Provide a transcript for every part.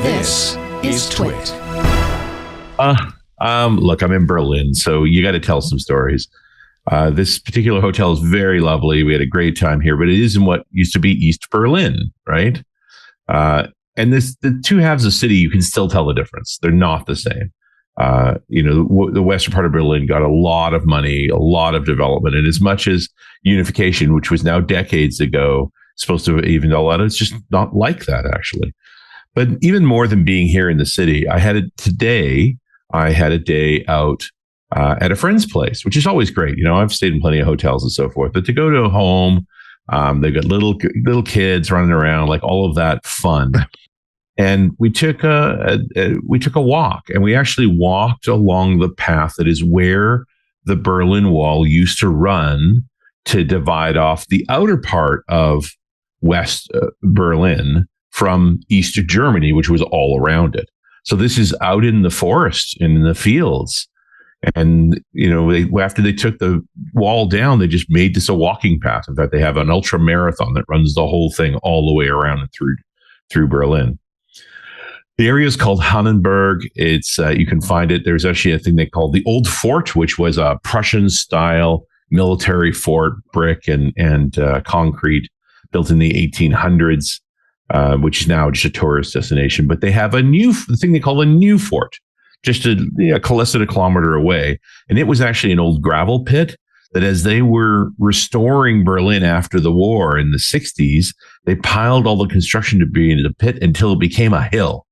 This is TWiT. Look, I'm in Berlin, so you got to tell some stories. This particular hotel is very lovely. We had a great time here, but it is in what used to be East Berlin, right? And the two halves of the city, you can still tell the difference. They're not the same. The western part of Berlin got a lot of money, a lot of development, and as much as unification, which was now decades ago, supposed to have evened all out, it's just not like that, actually. But even more than being here in the city, I had a day out at a friend's place, which is always great. I've stayed in plenty of hotels and so forth, but to go to a home, they've got little kids running around, like all of that fun. And we took a walk, and we actually walked along the path that is where the Berlin Wall used to run to divide off the outer part of West Berlin from East Germany, which was all around it. So this is out in the forest, in the fields. And, after they took the wall down, they just made this a walking path. In fact, they have an ultra marathon that runs the whole thing all the way around and through Berlin. The area is called Hannenberg. It's you can find it. There's actually a thing they call the Old Fort, which was a Prussian-style military fort, brick and concrete, built in the 1800s, which is now just a tourist destination. But they have the thing they call a new fort, just less than a kilometer away. And it was actually an old gravel pit that, as they were restoring Berlin after the war in the 60s, they piled all the construction debris into the pit until it became a hill.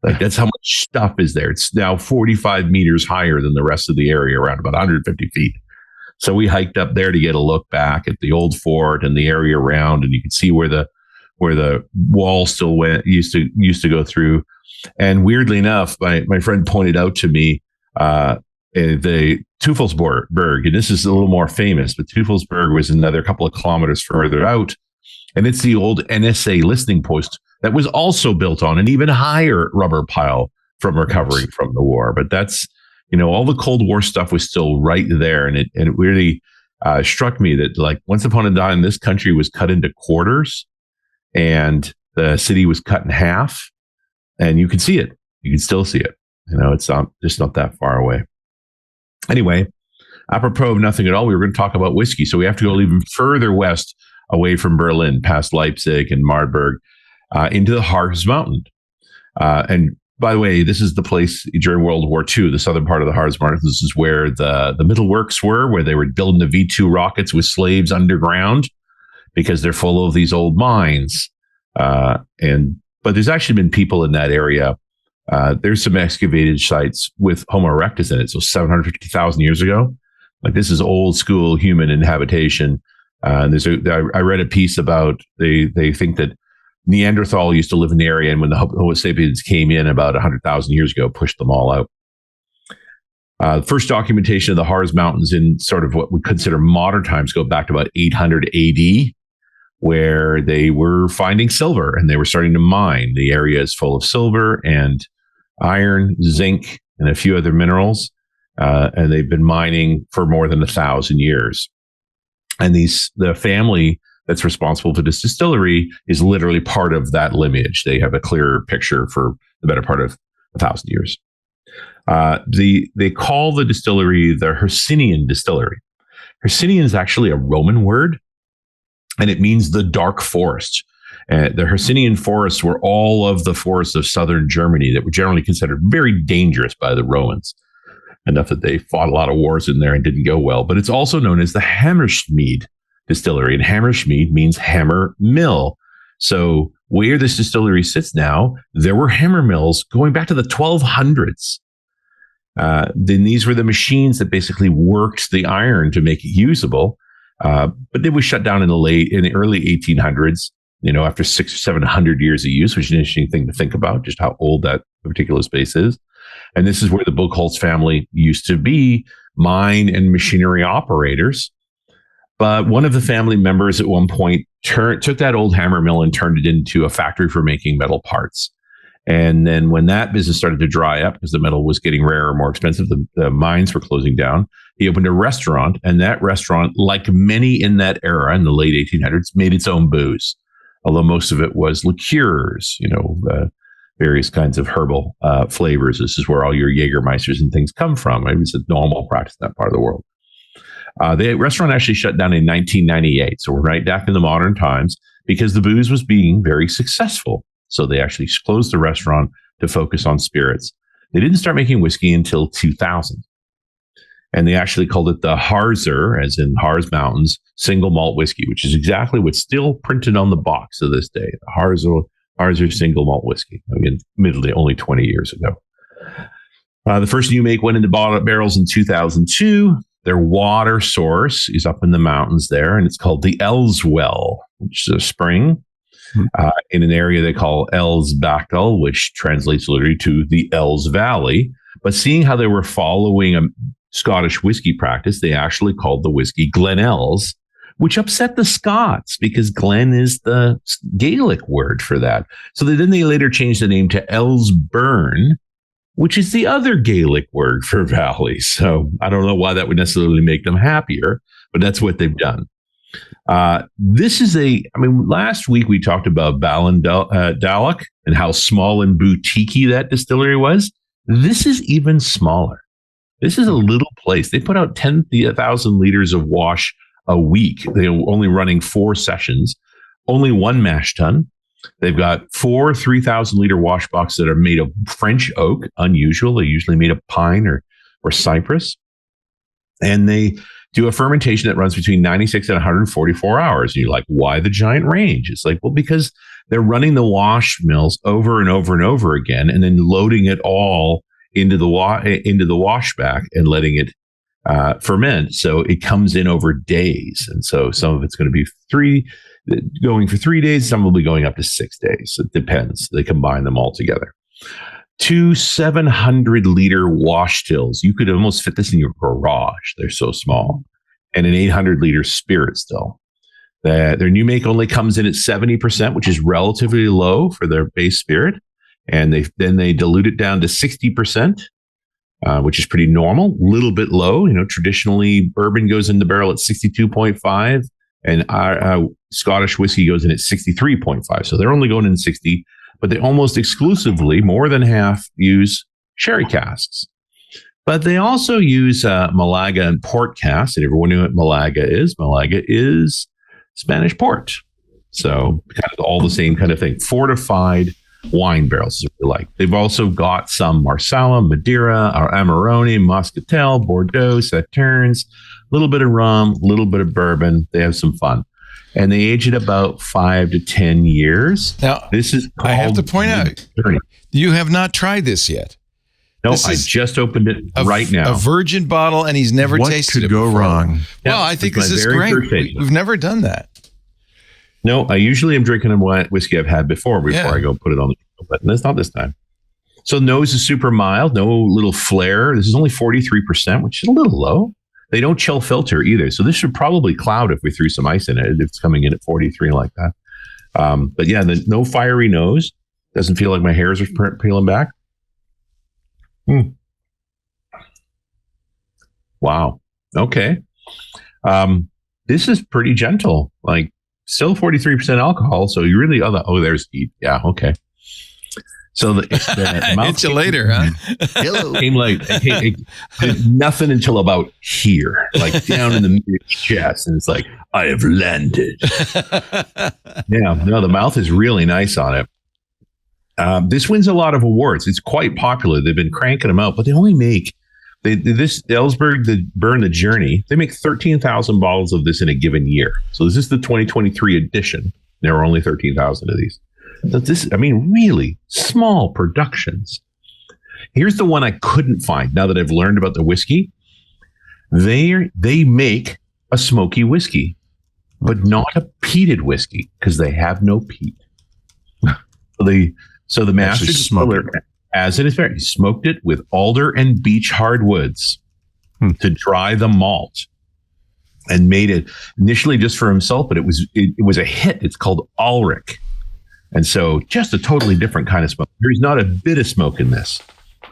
Like, that's how much stuff is there. It's now 45 meters higher than the rest of the area, around about 150 feet. So we hiked up there to get a look back at the old fort and the area around, and you can see where the wall still used to go through. And weirdly enough, my friend pointed out to me the Teufelsberg, and this is a little more famous, but Teufelsberg was another couple of kilometers further out, and it's the old NSA listening post that was also built on an even higher rubber pile from recovering from the war. But that's, all the Cold War stuff was still right there, and it really struck me that, like, once upon a time, this country was cut into quarters, and the city was cut in half. And you can see it. You can still see it. It's just not that far away. Anyway, apropos of nothing at all, we were going to talk about whiskey. So we have to go even further west, away from Berlin, past Leipzig and Marburg, into the Harz-Mountain. And by the way, this is the place during World War II, the southern part of the Harz-Mountain. This is where the Middle Works were, where they were building the V2 rockets with slaves underground, because they're full of these old mines. But there's actually been people in that area. There's some excavated sites with Homo erectus in it. So 750,000 years ago. Like, this is old school human inhabitation. I read a piece about they think that Neanderthal used to live in the area, and when the Homo sapiens came in about 100,000 years ago, pushed them all out. The first documentation of the Harz Mountains in sort of what we consider modern times go back to about 800 AD. Where they were finding silver and they were starting to mine. The area is full of silver and iron, zinc, and a few other minerals. And they've been mining for more than 1,000 years. And the family that's responsible for this distillery is literally part of that lineage. They have a clearer picture for the better part of 1,000 years. They call the distillery the Hercynian Distillery. Hercynian is actually a Roman word, and it means the dark forest. The Hercynian forests were all of the forests of southern Germany that were generally considered very dangerous by the Romans, enough that they fought a lot of wars in there and didn't go well. But it's also known as the Hammerschmiede Distillery, and Hammerschmiede means hammer mill. So where this distillery sits now, there were hammer mills going back to the 1200s. Then these were the machines that basically worked the iron to make it usable. But it was shut down in the early 1800s, after 600 or 700 years of use, which is an interesting thing to think about, just how old that particular space is. And this is where the Buchholz family used to be mine and machinery operators. But one of the family members at one point took that old hammer mill and turned it into a factory for making metal parts. And then when that business started to dry up because the metal was getting rarer, more expensive, the mines were closing down, he opened a restaurant. And that restaurant, like many in that era in the late 1800s, made its own booze, although most of it was liqueurs, various kinds of herbal flavors. This is where all your Jägermeisters and things come from. Right? It's a normal practice in that part of the world. The restaurant actually shut down in 1998. So we're right back in the modern times because the booze was being very successful. So they actually closed the restaurant to focus on spirits. They didn't start making whiskey until 2000. And they actually called it the Harzer, as in Harz Mountains, single malt whiskey, which is exactly what's still printed on the box to this day. The Harzer single malt whiskey. Again, admittedly, only 20 years ago. The first new make went into barrels in 2002. Their water source is up in the mountains there, and it's called the Elswell, which is a spring in an area they call Elsbachel, which translates literally to the Els Valley. But seeing how they were following a Scottish whiskey practice, they actually called the whiskey Glenells, which upset the Scots because Glen is the Gaelic word for that. So then they later changed the name to Elsburn, which is the other Gaelic word for valley. So I don't know why that would necessarily make them happier, but that's what they've done. Last week we talked about Ballinadaloch and how small and boutiquey that distillery was. This is even smaller. This is a little place. They put out 10,000 liters of wash a week. They're only running 4 sessions, only 1 mash tun. They've got 4 3,000-liter wash boxes that are made of French oak, unusual. They're usually made of pine or cypress. And they do a fermentation that runs between 96 and 144 hours. And you're like, why the giant range? It's like, well, because they're running the wash mills over and over and over again and then loading it all into the washback and letting it ferment. So it comes in over days. And so some of it's going to be going for 3 days. Some will be going up to 6 days. It depends. They combine them all together. 2 700-liter wash stills. You could almost fit this in your garage. They're so small. And an 800-liter spirit still. Their new make only comes in at 70%, which is relatively low for their base spirit. And they dilute it down to 60%, which is pretty normal, a little bit low. Traditionally, bourbon goes in the barrel at 62.5, and our Scottish whiskey goes in at 63.5. So they're only going in 60, but they almost exclusively, more than half, use sherry casks. But they also use Malaga and port casks. And everyone knew what Malaga is. Malaga is Spanish port. So kind of all the same kind of thing. Fortified wine barrels, if you like. They've also got some Marsala, Madeira, or Amarone, Moscatel, Bordeaux, Sauternes, a little bit of rum, a little bit of bourbon. They have some fun. And they age it about 5 to 10 years. Now, this is I have to point out, you have not tried this yet. No, I just opened it right now. A virgin bottle, and he's never tasted it before. What could go wrong? Well, I think this is great. We've never done that. No, I usually am drinking a whiskey I've had before I go put it on the table, but it's not this time. So nose is super mild, no little flare. This is only 43%, which is a little low. They don't chill filter either. So this should probably cloud if we threw some ice in it. If it's coming in at 43 like that. But yeah, no fiery nose. Doesn't feel like my hairs are peeling back. Wow. Okay. This is pretty gentle. Like still 43% alcohol. So you really, there's heat. Yeah. Okay. So the mouth hit you later, huh? Came like it nothing until about here, like down in the chest, and it's like I have landed. Yeah, no, the mouth is really nice on it. This wins a lot of awards. It's quite popular. They've been cranking them out, but they only make Elsburn, the Journey. They make 13,000 bottles of this in a given year. So this is the 2023 edition. There are only 13,000 of these. So really small productions. Here's the one I couldn't find now that I've learned about the whiskey. They make a smoky whiskey, but not a peated whiskey because they have no peat. So the master distiller, as it is fair, he smoked it with alder and beech hardwoods to dry the malt, and made it initially just for himself, but it was a hit. It's called Ulrich. And so just a totally different kind of smoke. There's not a bit of smoke in this,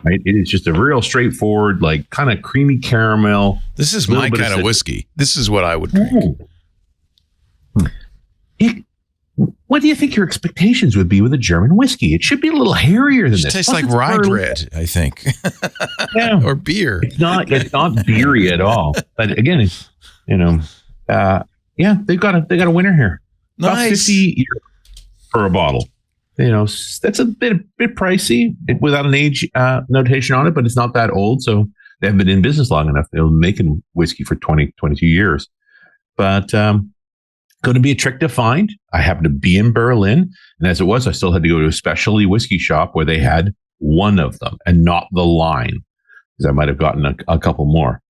right? It is just a real straightforward, like kind of creamy caramel. This is my kind of whiskey. This is what I would drink. what do you think your expectations would be with a German whiskey? It should be a little hairier than this. It tastes Plus, like it's rye Berlin. bread, I think. Yeah. Or beer. It's not beery at all. But again, it's, they've got a winner here. About Nice. €50 for a bottle. That's a bit pricey without an age notation on it, but it's not that old. So they haven't been in business long enough. They've been making whiskey for 20, 22 years. But going to be a trick to find. I happened to be in Berlin. And as it was, I still had to go to a specialty whiskey shop where they had one of them and not the line, because I might have gotten a couple more.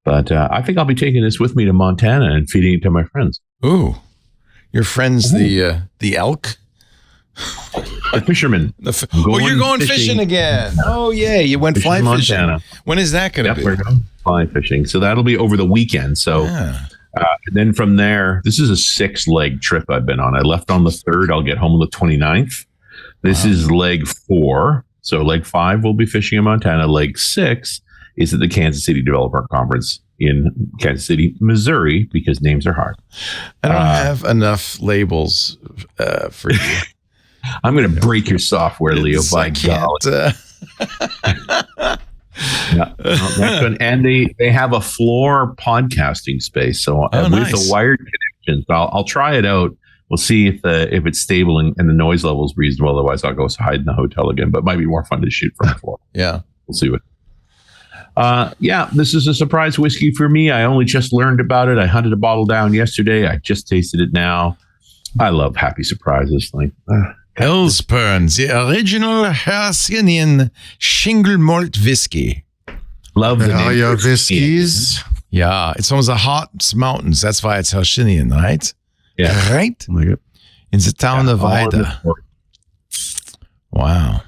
But I think I'll be taking this with me to Montana and feeding it to my friends. Ooh. Your friends, the elk? The fishermen. You're going fishing again. Oh, yeah. You went fly fishing. Montana. When is that going to be? We're going fly fishing. So that'll be over the weekend. So then from there, this is a 6-leg trip I've been on. I left on the 3rd. I'll get home on the 29th. This is leg 4. So leg 5, we'll be fishing in Montana. Leg 6 is at the Kansas City Developer Conference in Kansas City, Missouri, because names are hard. I don't have enough labels for you. I'm going to break your software, Leo, by golly. Next one. And they have a floor podcasting space. So with a wired connection, so I'll try it out. We'll see if it's stable and the noise level is reasonable. Otherwise, I'll go hide in the hotel again. But it might be more fun to shoot from the floor. Yeah. We'll see what. This is a surprise whiskey for me. I only just learned about it. I hunted a bottle down yesterday. I just tasted it now. I love happy surprises. Elsburn, the original Hercynian shingle malt whiskey. Love the name. your whiskeys? Yeah, it's almost the hot mountains. That's why it's Hercynian, right? Yeah. Right? In the town of Ida. Wow.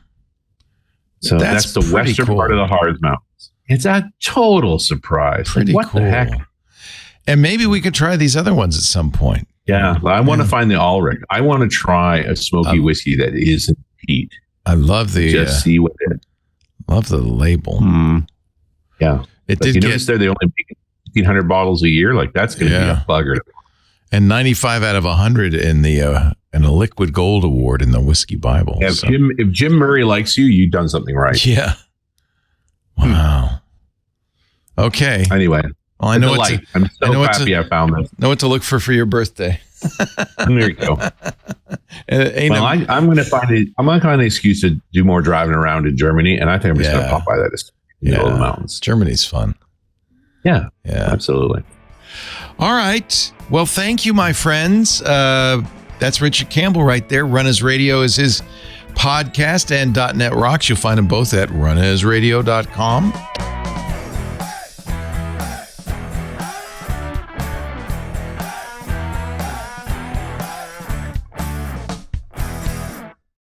So that's the western part of the Harz Mountains. It's a total surprise. Pretty what cool. the heck? And maybe we could try these other ones at some point. Yeah, I want to find the Ulrich. I want to try a smoky whiskey that isn't peat. I love the just see what it. Love the label. Yeah, it did. Notice they only make 1,500 bottles a year. Like that's going to be a bugger. And 95 out of 100 in a Liquid Gold Award in the Whiskey Bible. Yeah, if Jim Murray likes you, you've done something right. Yeah. Wow. Okay. Anyway. Well, I know I'm so happy I found this. Know what to look for your birthday. There you go. I'm going to find an excuse to do more driving around in Germany, and I think I'm just going to pop by that in the mountains. Germany's fun. Yeah, absolutely. All right. Well, thank you, my friends. That's Richard Campbell right there. Run As Radio is his podcast, and .NET Rocks. You'll find them both at runasradio.com.